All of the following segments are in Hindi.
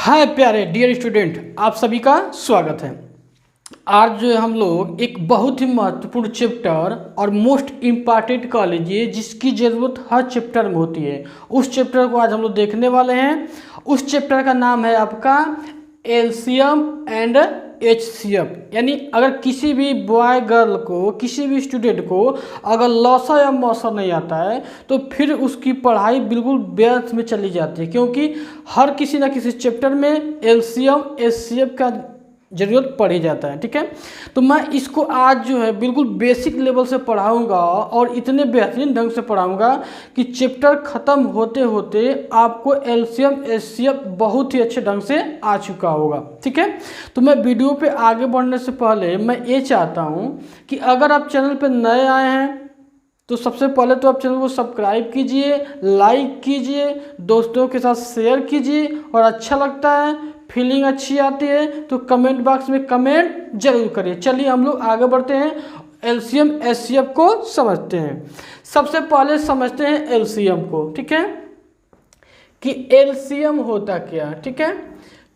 हाय प्यारे डियर स्टूडेंट, आप सभी का स्वागत है। आज जो है हम लोग एक बहुत ही महत्वपूर्ण चैप्टर और मोस्ट इम्पॉर्टेंट का लीजिए जिसकी ज़रूरत हर चैप्टर में होती है, उस चैप्टर को आज हम लोग देखने वाले हैं। उस चैप्टर का नाम है आपका एलसीएम एंड एचसीएफ। यानी अगर किसी भी बॉय गर्ल को, किसी भी स्टूडेंट को अगर लॉसा या मौसा नहीं आता है तो फिर उसकी पढ़ाई बिल्कुल व्यर्थ में चली जाती है, क्योंकि हर किसी ना किसी चैप्टर में एलसीएम एचसीएफ का जरूरत पड़ ही जाता है। ठीक है, तो मैं इसको आज जो है बिल्कुल बेसिक लेवल से पढ़ाऊंगा और इतने बेहतरीन ढंग से पढ़ाऊंगा कि चैप्टर ख़त्म होते होते आपको एलसीएम एचसीएफ बहुत ही अच्छे ढंग से आ चुका होगा। ठीक है, तो मैं वीडियो पे आगे बढ़ने से पहले मैं ये चाहता हूँ कि अगर आप चैनल पर नए आए हैं तो सबसे पहले तो आप चैनल को सब्सक्राइब कीजिए, लाइक कीजिए, दोस्तों के साथ शेयर कीजिए और अच्छा लगता है, फीलिंग अच्छी आती है तो कमेंट बॉक्स में कमेंट जरूर करिए। चलिए हम लोग आगे बढ़ते हैं, एलसीएम एचसीएफ को समझते हैं। सबसे पहले समझते हैं एलसीएम को। ठीक है, कि एलसीएम होता क्या। ठीक है,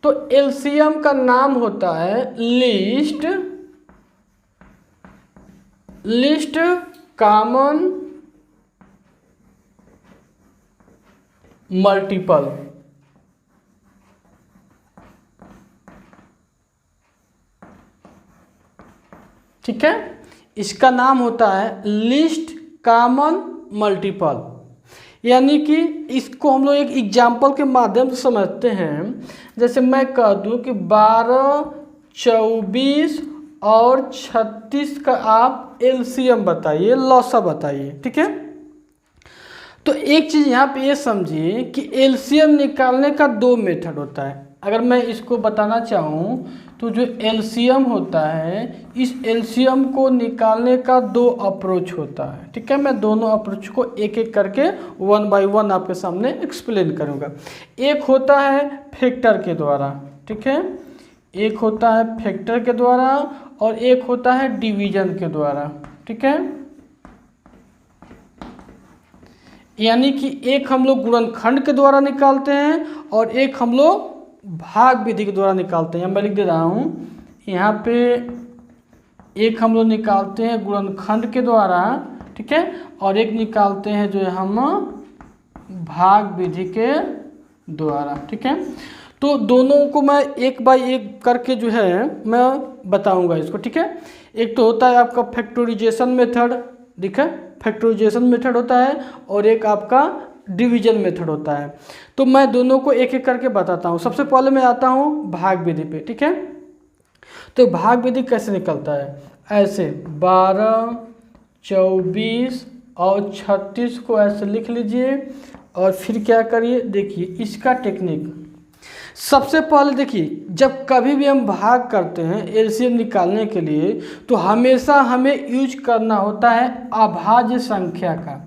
तो एलसीएम का नाम होता है लिस्ट कॉमन मल्टीपल। ठीक है, इसका नाम होता है लिस्ट कॉमन मल्टीपल। यानी कि इसको हम लोग एक एग्जाम्पल के माध्यम से समझते हैं। जैसे मैं कह दूं कि 12, 24 और 36 का आप एलसीएम बताइए, लॉसा बताइए। ठीक है, तो एक चीज़ यहाँ पे ये समझिए कि एलसीएम निकालने का दो मेथड होता है। अगर मैं इसको बताना चाहूँ तो जो एलसीएम होता है, इस एलसीएम को निकालने का दो अप्रोच होता है। ठीक है, मैं दोनों अप्रोच को एक एक करके वन बाय वन आपके सामने एक्सप्लेन करूँगा। एक होता है फैक्टर के द्वारा। ठीक है, एक होता है फैक्टर के द्वारा और एक होता है डिवीजन के द्वारा। ठीक है, यानी कि एक हम लोग गुणनखंड के द्वारा निकालते हैं और एक हम लोग भाग विधि के द्वारा निकालते हैं। मैं लिख दे रहा हूँ यहाँ पे, एक हम लोग निकालते हैं गुणनखंड के द्वारा। ठीक है, और एक निकालते हैं जो है हम भाग विधि के द्वारा। ठीक है, तो दोनों को मैं एक बाय एक करके जो है मैं बताऊंगा इसको। ठीक है, एक तो होता है आपका फैक्टराइजेशन मेथड। ठीक है, फैक्टराइजेशन मेथड होता है और एक आपका डिवीजन मेथड होता है। तो मैं दोनों को एक एक करके बताता हूँ। सबसे पहले मैं आता हूँ भाग विधि पे। ठीक है, तो भाग विधि कैसे निकलता है, ऐसे 12, 24 और 36 को ऐसे लिख लीजिए और फिर क्या करिए, देखिए इसका टेक्निक। सबसे पहले देखिए, जब कभी भी हम भाग करते हैं एलसीएम निकालने के लिए तो हमेशा हमें यूज करना होता है अभाज्य संख्या का।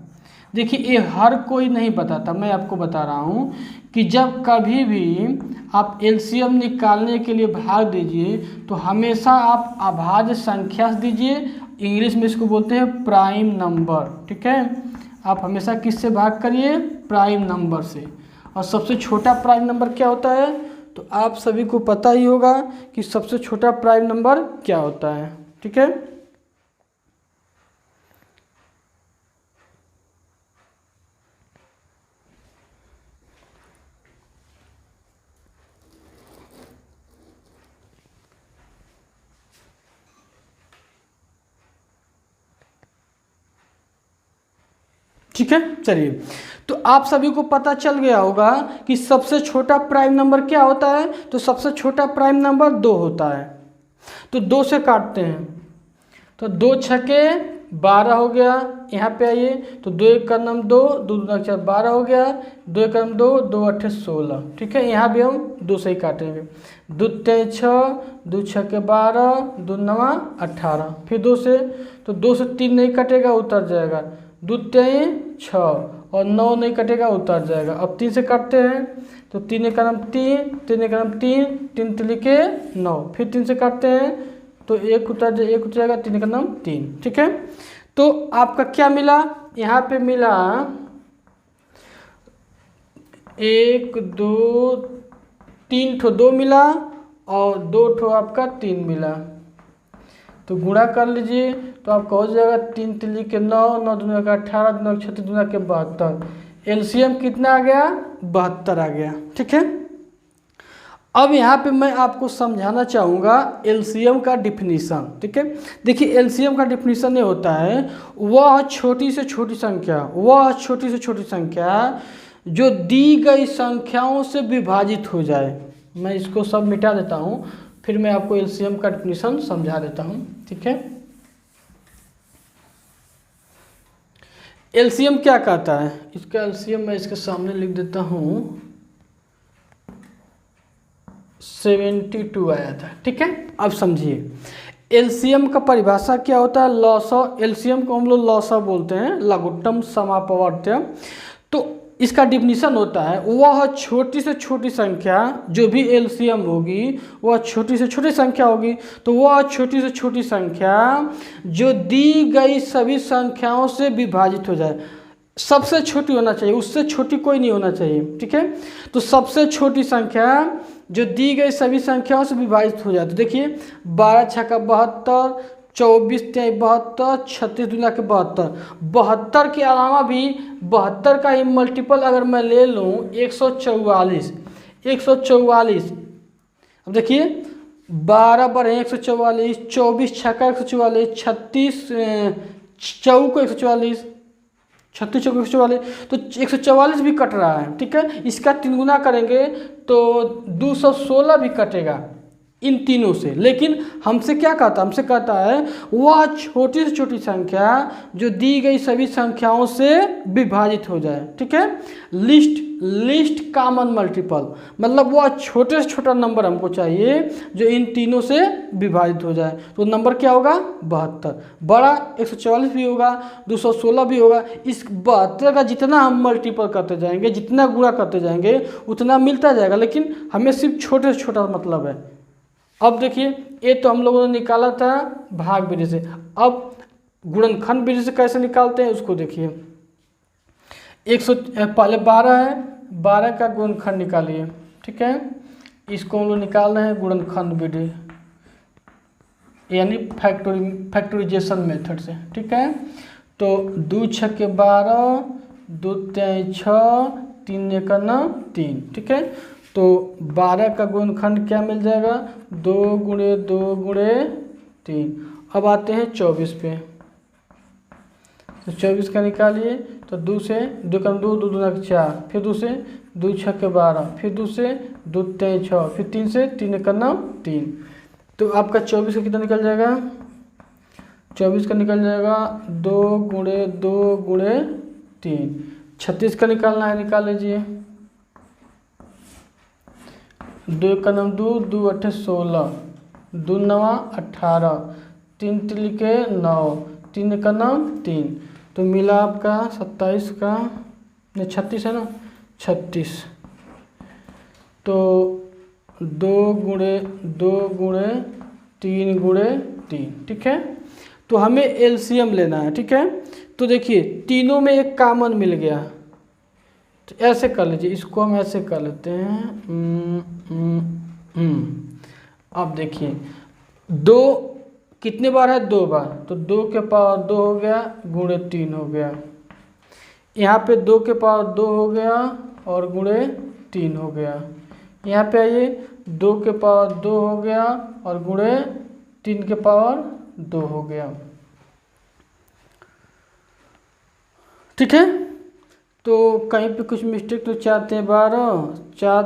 देखिए ये हर कोई नहीं बताता, मैं आपको बता रहा हूँ कि जब कभी भी आप एलसीएम निकालने के लिए भाग दीजिए तो हमेशा आप अभाज्य संख्या से दीजिए। इंग्लिश में इसको बोलते हैं प्राइम नंबर। ठीक है, आप हमेशा किससे भाग करिए, प्राइम नंबर से। और सबसे छोटा प्राइम नंबर क्या होता है, तो आप सभी को पता ही होगा कि सबसे छोटा प्राइम नंबर क्या होता है। ठीक है, ठीक है, चलिए तो आप सभी को पता चल गया होगा कि सबसे छोटा प्राइम नंबर क्या होता है। तो सबसे छोटा प्राइम नंबर 2 होता है। तो 2 से काटते हैं तो 2 छके 12 हो गया। यहाँ पे आइए तो 2 एक का नाम 2, 2 दूना 4, 12 हो गया। 2 एक का नाम 2, 2 अट्ठे 16। ठीक है, यहाँ भी हम 2 से ही काटेंगे। 2 तेईं 6, 2 छके 12, 2 नवा 18। फिर 2 से, तो 2 से 3 नहीं कटेगा, उतर जाएगा। 2 तेईं 6 और 9 नहीं कटेगा, उतर जाएगा। अब 3 से काटते हैं तो 3 का नाम 3, 3 का नाम 3, 3 3 के 9। फिर 3 से काटते हैं तो एक उतर जाएगा, 3 का नाम 3। ठीक है, तो आपका क्या मिला, यहाँ पे मिला 1 2 3 ठो 2 मिला और 2 ठो आपका 3 मिला, तो गुणा कर लीजिए तो आपका हो जाएगा 3 3 के 9, 9 दूना का 18, 9 36 दूना के 72। एलसीएम कितना आ गया? 72 आ गया। ठीक है, अब यहाँ पे मैं आपको समझाना चाहूँगा एलसीएम का डिफिनीशन। ठीक है, देखिए एलसीएम का डिफिनीशन ये होता है वह छोटी से छोटी संख्या, वह छोटी से छोटी संख्या जो दी गई संख्याओं से विभाजित हो जाए। मैं इसको सब मिटा देता हूँ, फिर मैं आपको एलसीएम का डिफिनीशन समझा देता हूँ। ठीक है, एलसीएम क्या कहता है? इसका एलसीएम मैं इसके सामने लिख देता हूँ, 72 आया था। ठीक है, अब समझिए एलसीएम का परिभाषा क्या होता है? लॉसा, एलसीएम को हम लोग लॉसा बोलते हैं, लघुत्तम समापवर्त्य। तो इसका डिफिनीशन होता है वह छोटी से छोटी संख्या, जो भी एलसीएम होगी वह छोटी से छोटी संख्या होगी, तो वह छोटी से छोटी संख्या जो दी गई सभी संख्याओं से विभाजित हो जाए। सबसे छोटी होना चाहिए, उससे छोटी कोई नहीं होना चाहिए। ठीक है, तो सबसे छोटी संख्या जो दी गई सभी संख्याओं से विभाजित हो जाए। तो देखिए 12 छक्का 72, 24 तिहाई 72, 36 दूना के 72, 72 के अलावा भी 72 का ही मल्टीपल अगर मैं ले लूँ 144, 144। अब देखिए 12 बढ़े 144, 24 छक्का 144, 36 चौको 144, 36 चौको 144, तो 144 भी कट रहा है। ठीक है, इसका 3 गुना करेंगे तो 216 भी कटेगा इन तीनों से। लेकिन हमसे क्या कहता है? हमसे कहता है वह छोटी से छोटी संख्या जो दी गई सभी संख्याओं से विभाजित हो जाए। ठीक है, लिस्ट कॉमन मल्टीपल, मतलब वह छोटे से छोटा नंबर हमको चाहिए जो इन तीनों से विभाजित हो जाए। तो नंबर क्या होगा? 72। बड़ा 144 भी होगा, 216 भी होगा। इस 72 का जितना हम मल्टीपल करते जाएंगे, जितना गुणा करते जाएंगे उतना मिलता जाएगा, लेकिन हमें सिर्फ छोटे से छोटा मतलब है। अब देखिए ये तो हम लोगों ने निकाला था भाग विधि से, अब गुणनखंड विधि से कैसे निकालते हैं उसको देखिए। पहले 12 है, 12 का गुणनखंड निकालिए। ठीक है, इसको हम लोग निकाल रहे हैं गुणनखंड विधि, यानी फैक्टराइजेशन मेथड से। ठीक है, तो 2 छक्के 12, 2 तिहाई 6, 3 एका 9, 3। ठीक है, तो 12 का गुणनखंड क्या मिल जाएगा? 2 गुणे 2 गुणे 3। अब आते हैं 24 पे, तो 24 का निकालिए। तो 2 से 2 का 2, 2 दूना 4, फिर 2 से 2 छक्के 12, फिर 2 से 2 तिहाई 6, फिर 3 से 3 एका 9, 3। तो आपका 24 का कितना निकल जाएगा? 24 का निकल जाएगा 2 गुणे 2 गुणे 3। 36 का निकालना है, निकाल लीजिए। 2 का 9, 2 2 8 16, 2 9 18, 3 3 के 9, 3 का 9 3, तो मिला आपका 27 का, नहीं 36 है ना, 36। तो 2 गुणे 2 गुणे 3 गुणे 3। ठीक है, तो हमें एलसीएम लेना है। ठीक है, तो देखिए तीनों में एक कॉमन मिल गया, तो ऐसे कर लीजिए, इसको हम ऐसे कर लेते हैं। अब देखिए 2 कितने बार है? 2 बार, तो 2 के पावर 2 हो गया गुणे 3 हो गया। यहाँ पे 2 के पावर 2 हो गया और गुणे 3 हो गया। यहाँ पे आइए 2 के पावर 2 हो गया और गुणे 3 के पावर 2 हो गया। ठीक है, तो कहीं पे कुछ मिस्टेक तो 4 तिहाई 12, 4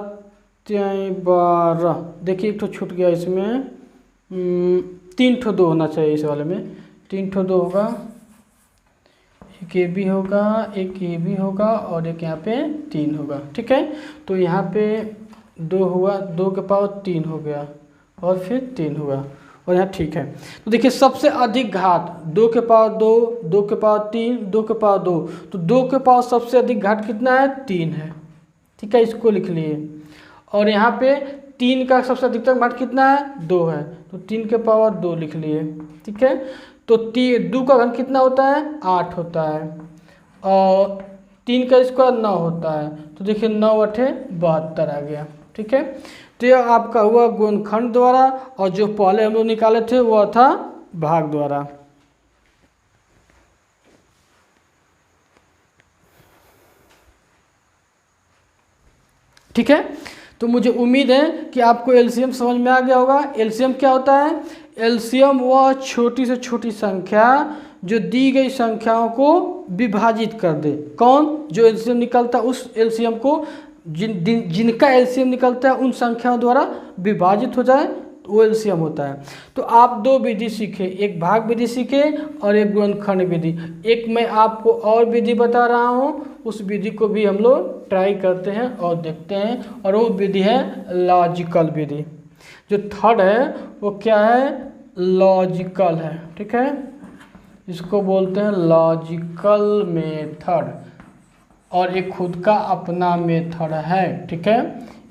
तिहाई 12, देखिए एक तो छूट गया इसमें, 3 ठो 2 होना चाहिए इस वाले में, 3 ठो 2 होगा, एक ये भी होगा, एक ये भी होगा और एक यहाँ पे 3 होगा। ठीक है, तो यहाँ पे 2 हुआ, 2 के पावर 3 हो गया और फिर 3 हुआ और यहाँ ठीक है। तो देखिए सबसे अधिक घात 2 के पावर 2, 2 के पावर 3, 2 के पावर 2, तो 2 के पावर सबसे अधिक घात कितना है? 3 है। ठीक है, इसको लिख लिए। और यहाँ पे 3 का सबसे अधिकतम घात कितना है? 2 है, तो 3 के पावर 2 लिख लिए। ठीक है, तो 2 का घन कितना होता है? 8 होता है और 3 का स्क्वायर 9 होता है, तो देखिए 9 8 72 आ गया। ठीक है, तो यह आपका हुआ गुणनखंड द्वारा, और जो पहले हम लोग निकाले थे वह था भाग द्वारा। ठीक है, तो मुझे उम्मीद है कि आपको एलसीएम समझ में आ गया होगा। एलसीएम क्या होता है? एलसीएम वह छोटी से छोटी संख्या जो दी गई संख्याओं को विभाजित कर दे। कौन? जो एलसीएम निकलता है उस एलसीएम को जिनका एलसीएम निकलता है उन संख्याओं द्वारा विभाजित हो जाए, वो एलसीएम होता है। तो आप दो विधि सीखे, एक भाग विधि सीखे और एक गुणनखंड विधि। एक मैं आपको और विधि बता रहा हूँ, उस विधि को भी हम लोग ट्राई करते हैं और देखते हैं, और वो विधि है लॉजिकल विधि। जो थर्ड है वो क्या है? लॉजिकल है। ठीक है, इसको बोलते हैं लॉजिकल मेथड, और एक खुद का अपना मेथड है। ठीक है,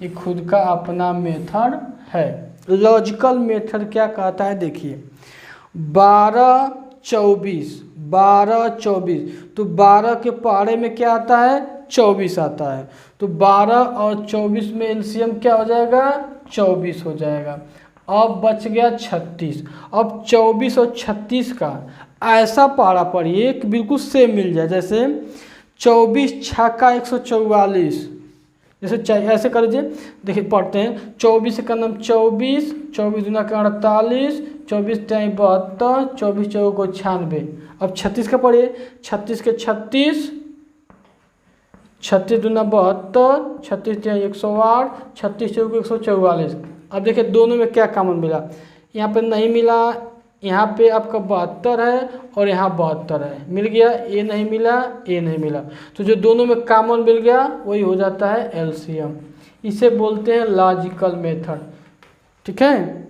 एक खुद का अपना मेथड है। लॉजिकल मेथड क्या कहता है? देखिए 12 24 12 24, तो 12 के पहाड़े में क्या आता है? 24 आता है। तो 12 और 24 में एलसीएम क्या हो जाएगा? 24 हो जाएगा। अब बच गया 36। अब 24 और 36 का ऐसा पहाड़ा पढ़िए कि बिल्कुल सेम मिल जाए। जैसे 24 छक्का 144, जैसे ऐसे कर लीजिए। देखिए पढ़ते हैं, 24 का नाम 24, 24 दूना का 48, 24 टाइम 72, 24 चौको को 96। अब 36 का पढ़िए, 36 के 36, 36 दूना 72, 36 टाइम 108, 36 चौको 144। अब देखिए दोनों में क्या कॉमन मिला? यहाँ पे नहीं मिला, यहाँ पे आपका 72 है और यहाँ 72 है, मिल गया। ए नहीं मिला, ए नहीं मिला, तो जो दोनों में कॉमन मिल गया वही हो जाता है एलसीएम। इसे बोलते हैं लॉजिकल मेथड। ठीक है,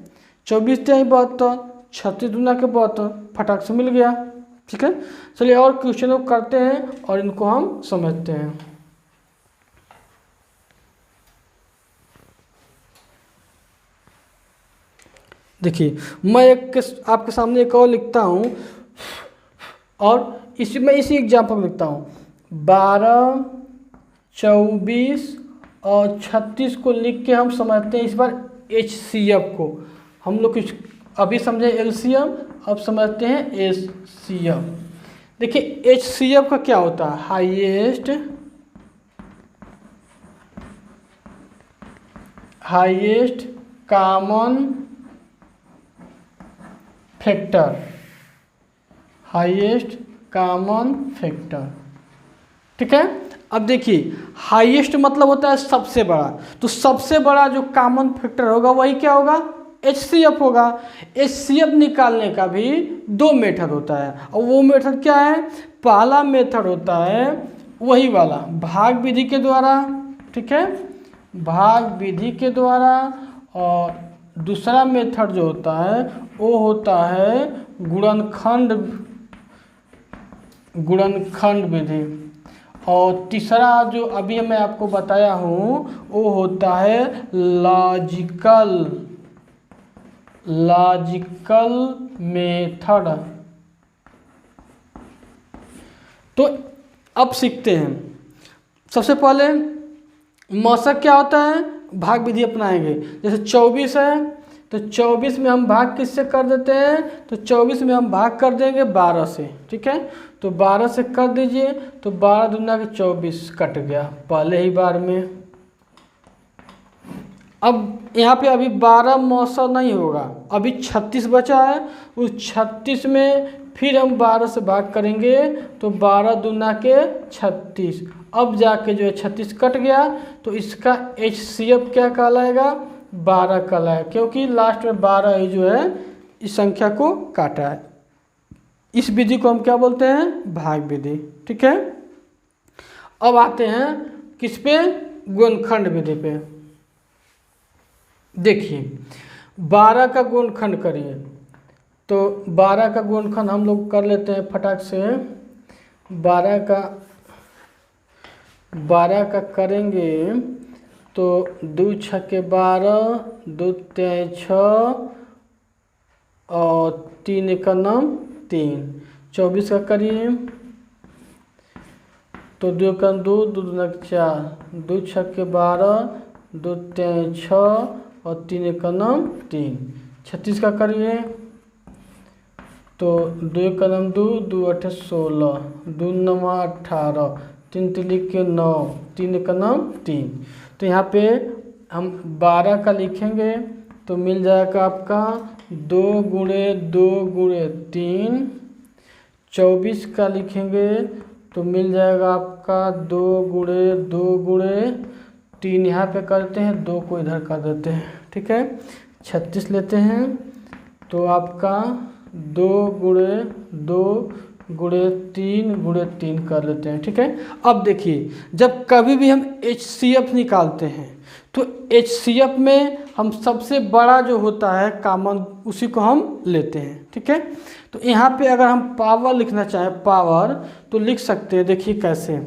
24 टाइम 72, 36 दूना के 72, फटाक से मिल गया। ठीक है, चलिए और क्वेश्चन करते हैं और इनको हम समझते हैं। देखिए मैं आपके सामने एक और लिखता हूँ, और इसी एग्जाम्पल लिखता हूँ। 12 24 और 36 को लिख के हम समझते हैं इस बार HCF को। हम लोग कुछ अभी समझे एलसीएम, अब समझते हैं HCF। देखिए HCF का क्या होता है? Highest common factor, highest common factor. ठीक है, अब देखिए हाईएस्ट मतलब होता है सबसे बड़ा, तो सबसे बड़ा जो कॉमन फैक्टर होगा वही क्या होगा? HCF होगा। HCF निकालने का भी दो मेथड होता है, और वो मेथड क्या है? पहला मेथड होता है वही वाला भाग विधि के द्वारा। ठीक है, भाग विधि के द्वारा, और दूसरा मेथड जो होता है वो होता है गुणनखंड विधि, और तीसरा जो अभी मैं आपको बताया हूँ वो होता है लॉजिकल मेथड। तो अब सीखते हैं। सबसे पहले मशक क्या होता है? भाग विधि अपनाएंगे। जैसे 24 है तो 24 में हम भाग किससे कर देते हैं? तो 24 में हम भाग कर देंगे 12 से। ठीक है, तो 12 से कर दीजिए, तो 12 दूना के 24 कट गया पहले ही बार में। अब यहाँ पे अभी 12 मौसा नहीं होगा, अभी 36 बचा है। उस 36 में फिर हम 12 से भाग करेंगे, तो 12 दूना के 36। अब जाके जो है 36 कट गया, तो इसका HCF क्या कहलाएगा? 12 कहलाएगा, क्योंकि लास्ट में 12 ही जो है इस संख्या को काटा है। इस विधि को हम क्या बोलते हैं? भाग विधि। ठीक है, अब आते हैं किस पे? गुणनखंड विधि पे। देखिए 12 का गुणनखंड करिए, तो 12 का गुणनखंड हम लोग कर लेते हैं फटाक से। 12 का करेंगे तो 2 छक्के 12, 2 तिहाई 6 और 3 का नाम 3। 24 का करिए तो 2 का 2, 2 दूना 4, 2 छक्के 12, 2 तिहाई 6 और 3 1 9 3, 36 का करिए तो 2 1 9 2, 2 8 16, 2 9 18, 3 3 के 9, 3 1 9 3। तो यहाँ पे हम 12 का लिखेंगे तो मिल जाएगा आपका 2 गुणे 2 गुणे 3। 24 का लिखेंगे तो मिल जाएगा आपका 2 गुणे 2 गुणे 3, यहाँ पे करते हैं 2 को इधर कर देते हैं, ठीक है। 36 लेते हैं तो आपका 2 गुणे 2 गुणे 3 गुणे 3 कर लेते हैं, ठीक है। अब देखिए जब कभी भी हम HCF निकालते हैं तो HCF में हम सबसे बड़ा जो होता है कॉमन उसी को हम लेते हैं, ठीक है। तो यहाँ पे अगर हम पावर लिखना चाहें पावर तो लिख सकते हैं, देखिए कैसे।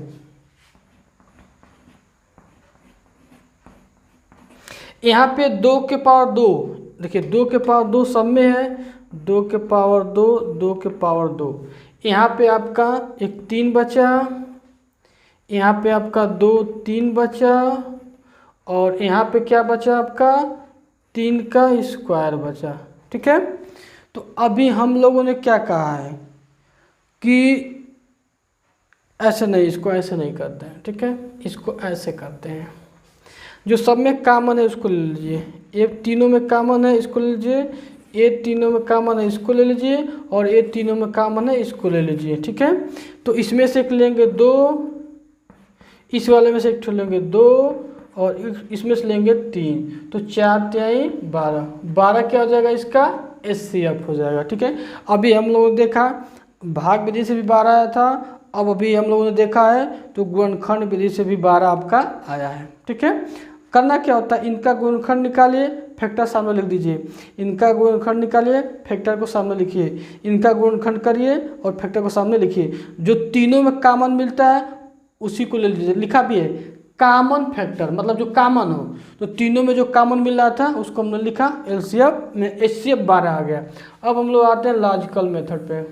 यहाँ पे 2 के पावर 2, देखिए 2 के पावर 2 सब में है, 2 के पावर 2, 2 के पावर 2। यहाँ पे आपका एक 3 बचा, यहाँ पे आपका 2 3 बचा, और यहाँ पे क्या बचा आपका 3 का स्क्वायर बचा, ठीक है। तो अभी हम लोगों ने क्या कहा है कि ऐसे नहीं, इसको ऐसे नहीं करते हैं, ठीक है, इसको ऐसे करते हैं। जो सब में कॉमन है उसको ले लीजिए, ये तीनों में कॉमन है इसको ले लीजिए, ये तीनों में कॉमन है इसको ले लीजिए, और ये तीनों में कॉमन है इसको ले लीजिए, ठीक है। तो इसमें से एक लेंगे 2, इस वाले में से एक लेंगे 2, और इसमें से लेंगे 3, तो 4 3 12, 12 क्या हो जाएगा इसका HCF हो जाएगा, ठीक है। अभी हम लोगों ने देखा भाग विधि से भी 12 आया था, अब अभी हम लोगों ने देखा है तो गुणनखंड विधि से भी 12 आपका आया है, ठीक है। करना क्या होता है, इनका गुणनखंड निकालिए, फैक्टर सामने लिख दीजिए, इनका गुणनखंड निकालिए, फैक्टर को सामने लिखिए, इनका गुणनखंड करिए और फैक्टर को सामने लिखिए। जो तीनों में कॉमन मिलता है उसी को ले लीजिए, लिखा भी है कॉमन फैक्टर, मतलब जो कॉमन हो, तो तीनों में जो कॉमन मिल रहा था उसको हमने लिखा, LCF में HCF 12 आ गया। अब हम लोग आते हैं लॉजिकल मेथड पे।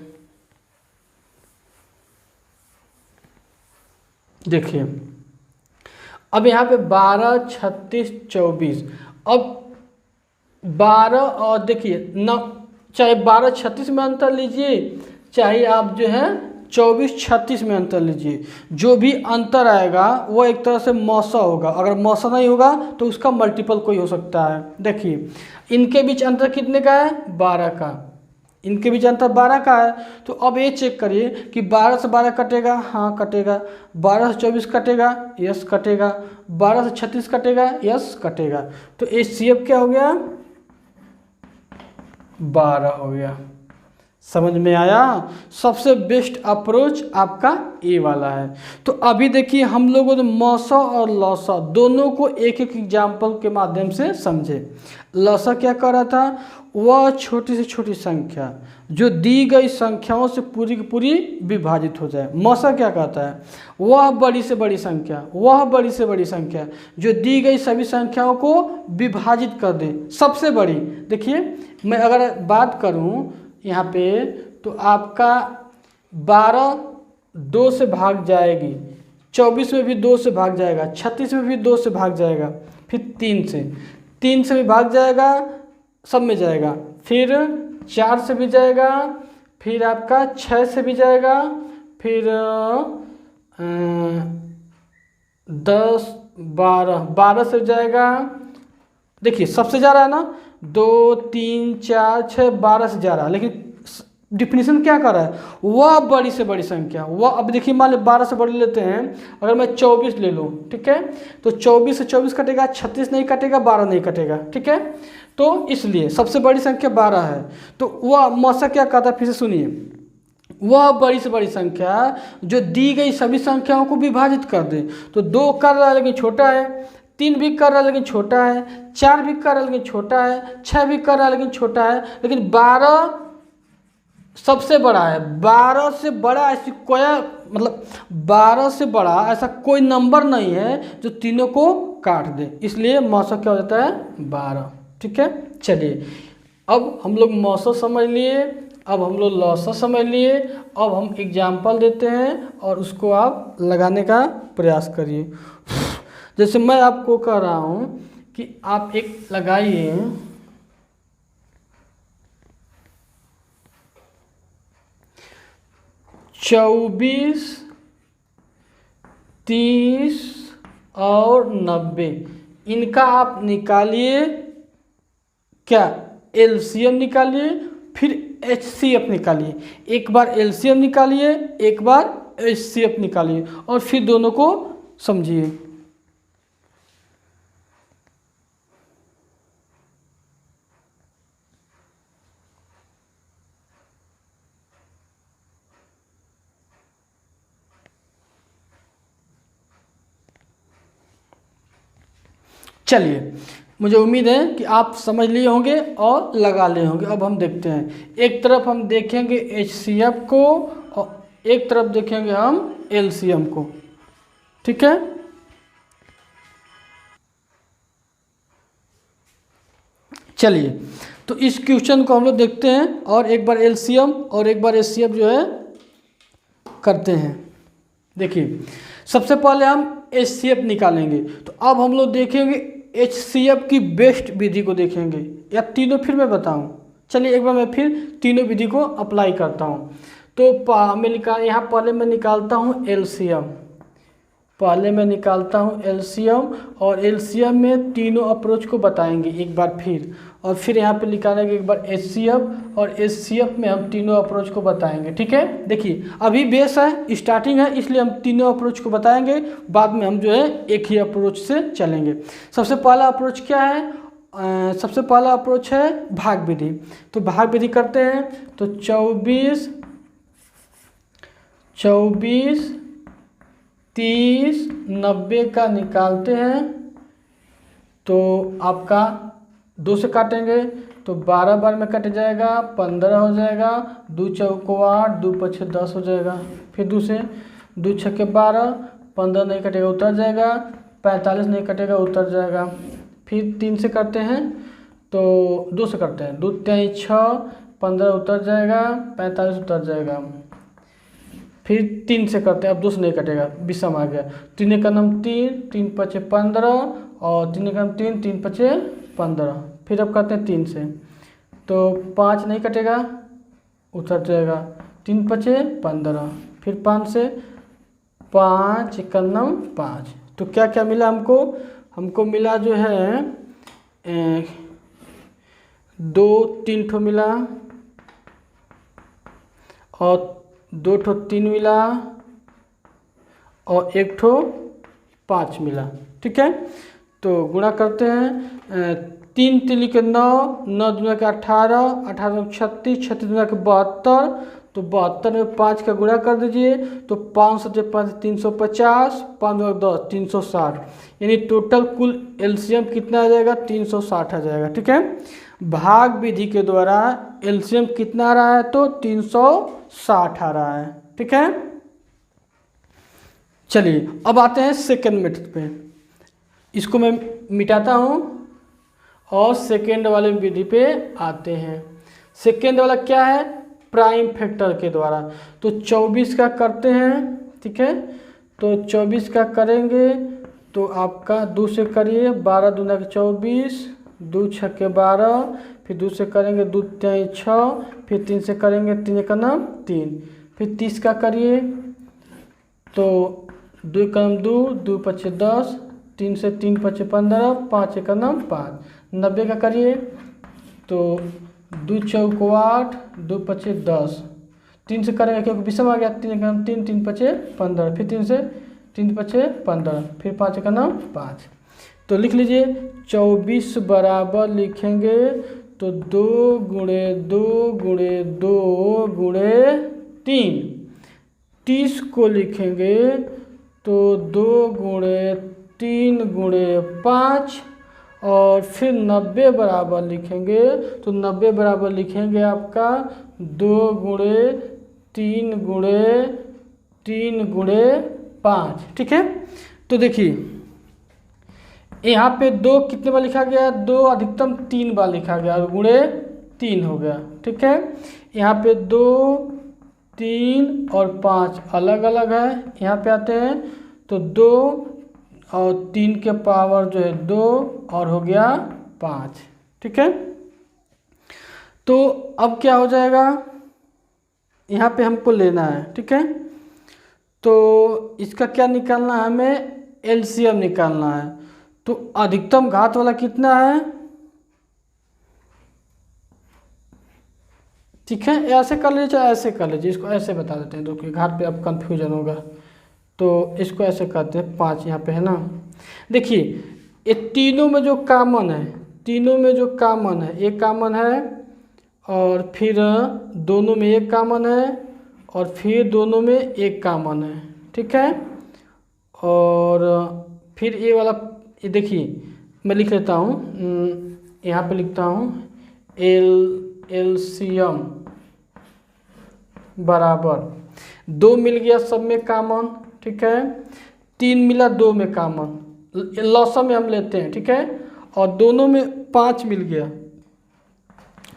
देखिए अब यहाँ पे 12 36 24, अब 12 और देखिए न, चाहे 12 36 में अंतर लीजिए, चाहे आप जो है 24 36 में अंतर लीजिए, जो भी अंतर आएगा वो एक तरह से मौसा होगा, अगर मौसा नहीं होगा तो उसका मल्टीपल कोई हो सकता है। देखिए इनके बीच अंतर कितने का है, 12 का, इनके बीच अंतर 12 का है। तो अब ये चेक करिए कि 12 से 12 कटेगा, हाँ कटेगा, 12 से 24 कटेगा, यस कटेगा, 12 से 36 कटेगा, यस कटेगा। तो HCF क्या हो गया, 12 हो गया। समझ में आया, सबसे बेस्ट अप्रोच आपका ए वाला है। तो अभी देखिए हम लोगों ने मौसा और लौसा दोनों को एक एक एग्जाम्पल के माध्यम से समझे। लौसा क्या कर रहा था, वह छोटी से छोटी संख्या जो दी गई संख्याओं से पूरी की पूरी विभाजित हो जाए। मौसा क्या कहता है, वह बड़ी से बड़ी संख्या, वह बड़ी से बड़ी संख्या जो दी गई सभी संख्याओं को विभाजित कर दे, सबसे बड़ी। देखिए मैं अगर बात करूं यहाँ पे तो आपका 12 2 से भाग जाएगी, 24 में भी 2 से भाग जाएगा, 36 में भी 2 से भाग जाएगा, फिर 3 से भी भाग जाएगा, सब में जाएगा, फिर 4 से भी जाएगा, फिर आपका 6 से भी जाएगा, फिर 10 12 से जाएगा। देखिए सबसे जा रहा है ना, 2 3 4 6 12 से जा रहा है, लेकिन डिफिनीशन क्या कर रहा है, वह बड़ी से बड़ी संख्या, वह। अब देखिए मान लो 12 से बड़ी लेते हैं, अगर मैं 24 ले लूँ, ठीक है, तो 24 से 24 कटेगा, 36 नहीं कटेगा, 12 नहीं कटेगा, ठीक है। तो इसलिए सबसे बड़ी संख्या 12 है। तो वह मौसा क्या कहता है, फिर से सुनिए, वह बड़ी से बड़ी संख्या जो दी गई सभी संख्याओं को विभाजित कर दे। तो 2 कर रहा है लेकिन छोटा है, 3 भी कर रहा है लेकिन छोटा है, 4 भी कर रहा है लेकिन छोटा है, 6 भी कर रहा है लेकिन छोटा है, लेकिन 12 सबसे बड़ा है। 12 से बड़ा ऐसी कोई, मतलब 12 से बड़ा ऐसा कोई नंबर नहीं है जो तीनों को काट दे, इसलिए मौसा क्या हो जाता है, 12, ठीक है। चलिए अब हम लोग मौसा समझ लिए, अब हम लोग लौसा समझ लिए, अब हम एग्जाम्पल देते हैं और उसको आप लगाने का प्रयास करिए। जैसे मैं आपको कह रहा हूँ कि आप एक लगाइए, चौबीस, 30 और 90, इनका आप निकालिए क्या, एलसीएम निकालिए, फिर एचसीएफ निकालिए। एक बार एलसीएम निकालिए, एक बार एचसीएफ निकालिए और फिर दोनों को समझिए। चलिए, मुझे उम्मीद है कि आप समझ लिए होंगे और लगा लिए होंगे। अब हम देखते हैं, एक तरफ हम देखेंगे एचसीएफ को और एक तरफ देखेंगे हम एलसीएम को। ठीक है, चलिए तो इस क्वेश्चन को हम लोग देखते हैं और एक बार एलसीएम और एक बार एचसीएफ जो है करते हैं। देखिए, सबसे पहले हम एचसीएफ निकालेंगे, तो अब हम लोग देखेंगे एचसीएफ की बेस्ट विधि को देखेंगे, या तीनों फिर मैं बताऊं। चलिए एक बार मैं फिर तीनों विधि को अप्लाई करता हूं। तो मैं यहाँ पहले मैं निकालता हूं एलसीएम, पहले मैं निकालता हूं एलसीएम, और एलसीएम में तीनों अप्रोच को बताएंगे एक बार फिर, और फिर यहाँ पे निकालेंगे एक बार एचसीएफ, और एचसीएफ में हम तीनों अप्रोच को बताएंगे। ठीक है, देखिए अभी बेस है, स्टार्टिंग है, इसलिए हम तीनों अप्रोच को बताएंगे, बाद में हम जो है एक ही अप्रोच से चलेंगे। सबसे पहला अप्रोच क्या है, सबसे पहला अप्रोच है भाग विधि। तो भाग विधि करते हैं, तो 24, 30, 90 का निकालते हैं, तो आपका 2 से काटेंगे तो 12 बार में कट जाएगा, 15 हो जाएगा, 2 चौको 8, 2 पछे 10 हो जाएगा। फिर 2 से 2 छक्के 12, 15 नहीं कटेगा उतर जाएगा, 45 नहीं कटेगा उतर जाएगा। फिर 3 से करते हैं, तो 2 से करते हैं, 2 3 6, 15 उतर जाएगा, 45 उतर जाएगा। फिर 3 से करते हैं, अब 2 से नहीं कटेगा, विषम आ गया, 3 का नाम 3, 3 पचे 15, और 3 का नाम 3, 3 पचे 15। फिर अब करते हैं 3 से, तो 5 नहीं कटेगा उतर जाएगा, 3 पचे 15। फिर 5 से 5 91 5। तो क्या क्या मिला हमको, हमको मिला जो है 2 3 ठो मिला, और 2 ठो 3 मिला, और 1 ठो 5 मिला। ठीक है, तो गुणा करते हैं, 3 तिली के 9, 9 दूना के 18, 18 में 36, 36 दूना के 72, तो 72 में 5 का गुणा कर दीजिए, तो 5 से 5 350, 5 दूना 10 360, यानी टोटल कुल एलसीएम कितना आ जाएगा, 360 आ जाएगा। ठीक है, भाग विधि के द्वारा एलसीएम कितना आ रहा है, तो 360 आ रहा है। ठीक है, चलिए अब आते हैं सेकेंड मेथड पे। इसको मैं मिटाता हूँ और सेकेंड वाले विधि पे आते हैं। सेकेंड वाला क्या है, प्राइम फैक्टर के द्वारा। तो 24 का करते हैं। ठीक है, तो 24 का करेंगे तो आपका 2 से करिए, 12 दूना के 24, 2 छक्के 12, फिर 2 से करेंगे, 2 3 6, फिर 3 से करेंगे, 3 का नाम 3, फिर 30 का करिए, तो 2 का नाम 2, 2 पचे 10, 3 से 3 पचे 15, 5 का नाम 5। 90 का करिए, तो 2 चौको 8, 2 पचे 10, 3 से करेंगे क्योंकि विषम आ गया, 3 का नाम 3, 3 पचे 15, फिर 3 से 3 पचे 15, फिर 5 का नाम 5। तो लिख लीजिए 24 बराबर लिखेंगे तो 2 गुणे 2 गुणे 2 गुणे 3। 30 को लिखेंगे तो 2 गुणे 3 गुणे 5, और फिर 90 बराबर लिखेंगे तो 90 बराबर लिखेंगे आपका 2 गुणे 3 गुणे 3 गुणे 5। ठीक है, तो देखिए यहाँ पे 2 कितने बार लिखा गया, 2 अधिकतम 3 बार लिखा गया और गुणे 3 हो गया। ठीक है, यहाँ पे 2 3 और 5 अलग अलग है। यहाँ पे आते हैं तो 2 और 3 के पावर जो है 2 और हो गया 5। ठीक है, तो अब क्या हो जाएगा, यहाँ पे हमको लेना है। ठीक है, तो इसका क्या निकालना है, हमें एलसीएम निकालना है। तो अधिकतम घात वाला कितना है, ठीक है, ऐसे कर लीजिए चाहे ऐसे कर लीजिए, इसको ऐसे बता देते हैं, तो घाट पे अब कंफ्यूजन होगा, तो इसको ऐसे करते हैं 5 यहाँ पे है ना। देखिए ये तीनों में जो कॉमन है, तीनों में जो कॉमन है, एक कॉमन है और फिर दोनों में एक कॉमन है और फिर दोनों में एक कॉमन है। ठीक है, और फिर ये वाला, ये देखिए मैं लिख लेता हूँ, यहाँ पे लिखता हूँ एलसीएम बराबर 2 मिल गया सब में कॉमन। ठीक है, 3 मिला 2 में कॉमन, लॉसम में हम लेते हैं। ठीक है, और दोनों में 5 मिल गया,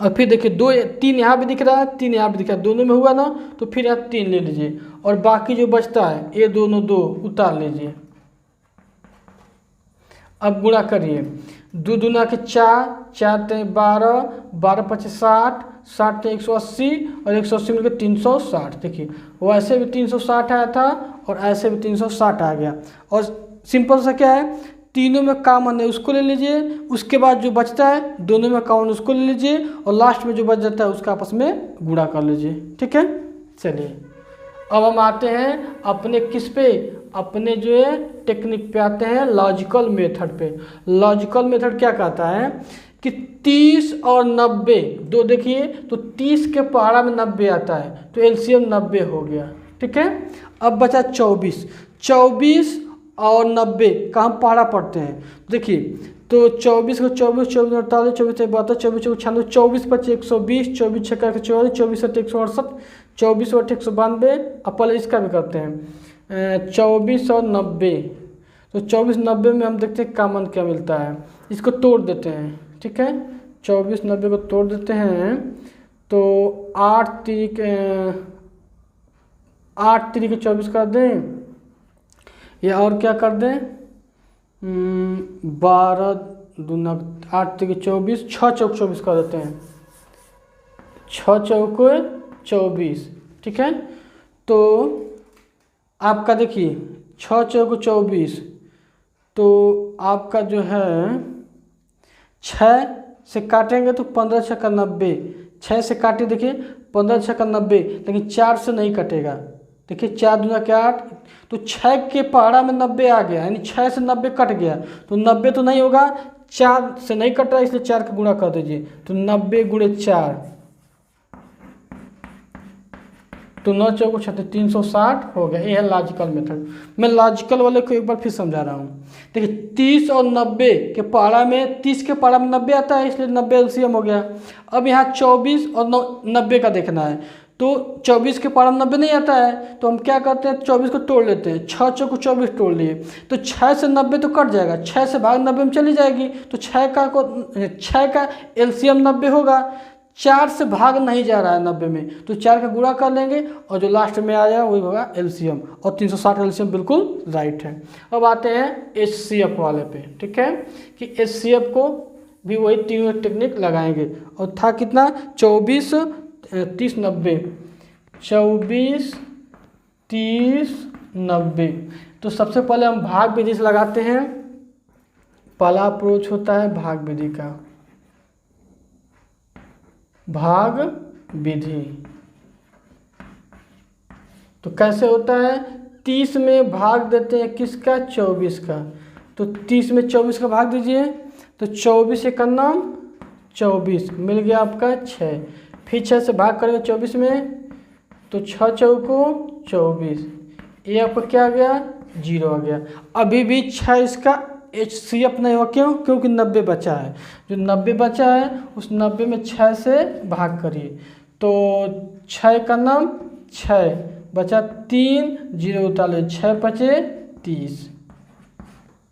और फिर देखिए 2 3 यहाँ भी दिख रहा है, 3 यहाँ भी दिख रहा है, दोनों में हुआ ना, तो फिर यहाँ 3 ले लीजिए और बाकी जो बचता है ये दोनों 2 उतार लीजिए। अब गुणा करिए, 2 दूना के 4, 4 ते 12, 12 पचे 60, 60 ते 180 और 180 मिलकर 360। देखिए वैसे भी 360 आया था और ऐसे भी 360 आ गया, और सिंपल सा क्या है, तीनों में कॉमन है उसको ले लीजिए, उसके बाद जो बचता है दोनों में कॉमन उसको ले लीजिए, और लास्ट में जो बच जाता है उसका आपस में गुणा कर लीजिए। ठीक है, चलिए अब हम आते हैं अपने किस पे, अपने जो है टेक्निक पे आते हैं, लॉजिकल मेथड पे। लॉजिकल मेथड क्या कहता है कि 30 और 90 दो, देखिए तो 30 के पहाड़ा में 90 आता है, तो एलसीएम 90 हो गया। ठीक है, अब बचा 24, 24 और 90 का हम पहाड़ा पढ़ते हैं। देखिए तो 24 को 24, 24 48, 24 72, 24 96, 24 पचे 120, 24 छक्का 44, 24 अट्ठे 168, 24 अट्ठे 192। अब पहले इसका भी करते हैं 24 और 90, तो 24 90 में हम देखते हैं कॉमन क्या मिलता है, इसको तोड़ देते हैं। ठीक है, 24 90 को तोड़ देते हैं, तो 8 3 के 24 कर दें, या और क्या कर दें, 12 दूना 8 3 के 24, 6 चौक 24 कर देते हैं, 6 चौक 24। ठीक है, तो आपका देखिए 6 चौक 24, तो आपका जो है 6 से काटेंगे तो 15 छक्का 90, 6 से काटे देखिए 15 छक्का 90, लेकिन 4 से नहीं कटेगा। देखिए 4 दूना के 8, तो 6 के पहाड़ा में 90 आ गया, यानी 6 से 90 कट गया, तो 90 तो नहीं होगा, 4 से नहीं कट रहा, इसलिए 4 का गुणा कर दीजिए, तो 90 गुणे 4, तो 9 चौको 36, 360 हो गया। ये है लॉजिकल मेथड। मैं लॉजिकल वाले को एक बार फिर समझा रहा हूँ। देखिए 30 और 90 के पहाड़ा में, 30 के पहाड़ा में 90 आता है, इसलिए 90 एलसीएम हो गया। अब यहाँ 24 और 90 का देखना है, तो 24 के पहाड़ा में 90 नहीं आता है, तो हम क्या करते हैं 24 को तोड़ लेते हैं, 6 चौको 24 तोड़ लिए, तो 6 से 90 तो कट जाएगा, 6 से भाग 90 में चली जाएगी, तो 6 का एलसीएम 90 होगा, 4 से भाग नहीं जा रहा है 90 में, तो 4 का गुणा कर लेंगे और जो लास्ट में आ जाएगा वही होगा एलसीएम, और 360 एलसीएम बिल्कुल राइट है। अब आते हैं एचसीएफ वाले पे। ठीक है, कि एचसीएफ को भी वही तीनों टेक्निक लगाएंगे, और था कितना 24 30 90, 24 30 90। तो सबसे पहले हम भाग विधि से लगाते हैं। पहला अप्रोच होता है भाग विधि का, भाग विधि। तो कैसे होता है, 30 में भाग देते हैं किसका, 24 का, तो 30 में 24 का भाग दीजिए, तो 24 का नाम 24 मिल गया आपका 6, फिर 6 से भाग करेंगे 24 में, तो 6 चौको 24, ये आपका क्या आ गया 0 आ गया। अभी भी 6 इसका एचसीएफ नहीं हुआ, क्यों, क्योंकि 90 बचा है, जो 90 बचा है उस 90 में 6 से भाग करिए, तो 6 का नाम 6 बचा 3 0 उतार ले, 6 पचे 30।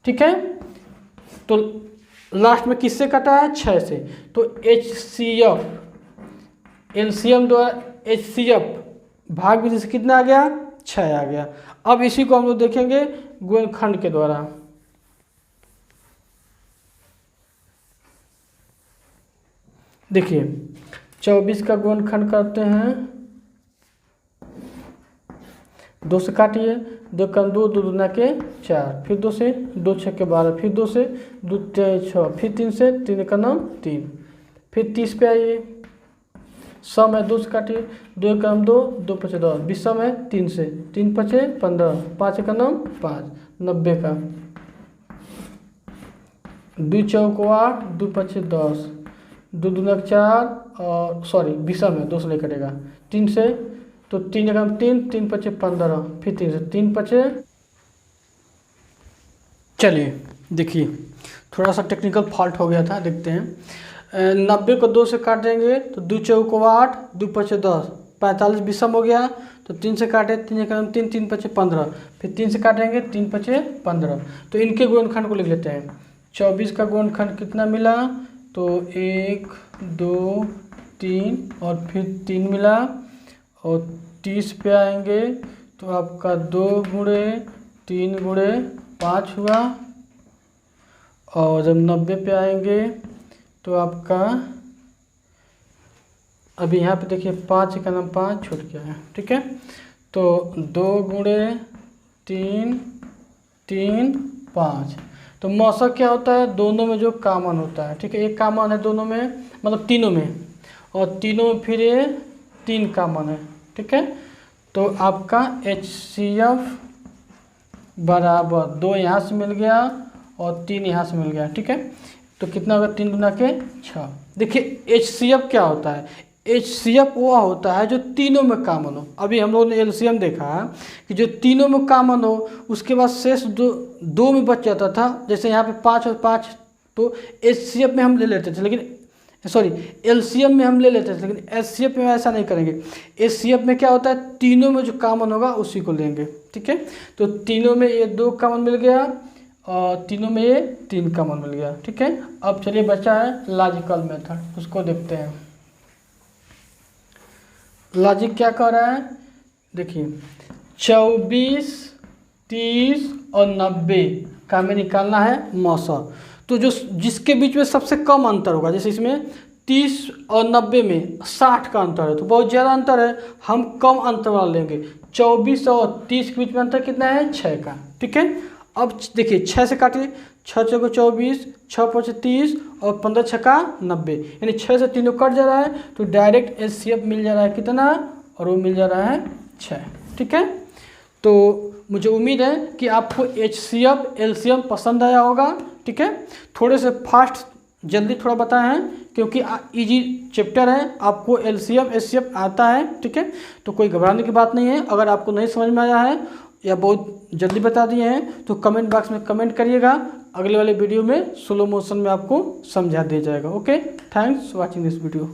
ठीक है, तो लास्ट में किससे कटा है 6 से, तो एचसीएफ एलसीएम द्वारा एचसीएफ भाग विधि से कितना आ गया 6 आ गया। अब इसी को हम लोग देखेंगे गुणनखंड के द्वारा। देखिए 24 का गुणनखंड करते हैं, 2 से काटिए, 2 कम 2, 2 दूना के 4, फिर 2 से, 2 छः के 12, फिर 2 से, 2 6, फिर 3 से, 3 का नाम 3, फिर 30 पे आइए, सम है 2 से काटिए, 2 कम 2, 2 पचे 10, 20 सम है 3 से, 3 पचे 15, 5 का नाम 5, 90 का, 2 चौक 8, 2 पचे 10, 2 दूना 4 और सॉरी 20 सम है 2 से नहीं कटेगा, 3 से, तो 3 का 3, 3 पचे 15, फिर 3 से, 3 पचे। चलिए देखिए थोड़ा सा टेक्निकल फॉल्ट हो गया था, देखते हैं। 90 को 2 से काट देंगे तो 2 चौक 8, 2 पचे 10, 45 विषम हो गया, तो 3 से काटे, 3 का 3, 3 पचे 15, फिर 3 से काटेंगे, 3 पचे 15, तो इनके गुणनखंड को लिख लेते हैं। 24 का गुणनखंड कितना मिला, तो 1 2 3 और फिर 3 मिला, और 30 पे आएंगे तो आपका 2 गुणे 3 गुणे 5 हुआ, और जब 90 पे आएंगे तो आपका अभी यहाँ पे देखिए 5 का नाम 5 छूट गया है, ठीक है। तो 2 गुणे 3 3 5, तो मौसक क्या होता है, दोनों में जो कॉमन होता है, ठीक है, एक कॉमन है दोनों में, मतलब तीनों में, और तीनों में फिर ये 3 कॉमन है, ठीक है। तो आपका HCF बराबर 2 यहाँ से मिल गया और 3 यहाँ से मिल गया, ठीक है। तो कितना होगा, 3 दूना के 6। देखिए HCF क्या होता है, HCF वो होता है जो तीनों में कॉमन हो। अभी हम लोगों ने LCM देखा कि जो तीनों में कॉमन हो उसके बाद शेष दो में बच जाता था, जैसे यहाँ पे 5 और 5, तो HCF में हम ले लेते थे, लेकिन सॉरी LCM में हम ले लेते थे, लेकिन HCF में ऐसा नहीं करेंगे। HCF में क्या होता है, तीनों में जो कॉमन होगा उसी को लेंगे, ठीक है। तो तीनों में ये 2 कॉमन मिल गया और तीनों में ये 3 कॉमन मिल गया, ठीक है। अब चलिए बचा है लॉजिकल मेथड, उसको देखते हैं। लॉजिक क्या कर रहा है, देखिए 24 30 और 90 का हमें निकालना है मौसक। तो जो जिसके बीच में सबसे कम अंतर होगा, जैसे इसमें 30 और 90 में 60 का अंतर है, तो बहुत ज़्यादा अंतर है, हम कम अंतर वाला लेंगे। 24 और 30 के बीच में अंतर कितना है, 6 का, ठीक है। अब देखिए 6 से काटिए, 6 चौको 24, 6 5 30 और 15 6 का 90, यानी 6 से तीनों कट जा रहा है, तो डायरेक्ट HCF मिल जा रहा है कितना, और वो मिल जा रहा है 6, ठीक है। तो मुझे उम्मीद है कि आपको HCF LCM पसंद आया होगा, ठीक है। थोड़े से फास्ट जल्दी थोड़ा बताए हैं क्योंकि इजी चैप्टर है, आपको LCM HCF आता है, ठीक है। तो कोई घबराने की बात नहीं है। अगर आपको नहीं समझ में आया है या बहुत जल्दी बता दिए हैं तो कमेंट बॉक्स में कमेंट करिएगा, अगले वाले वीडियो में स्लो मोशन में आपको समझा दिया जाएगा। Okay, thanks for watching this video.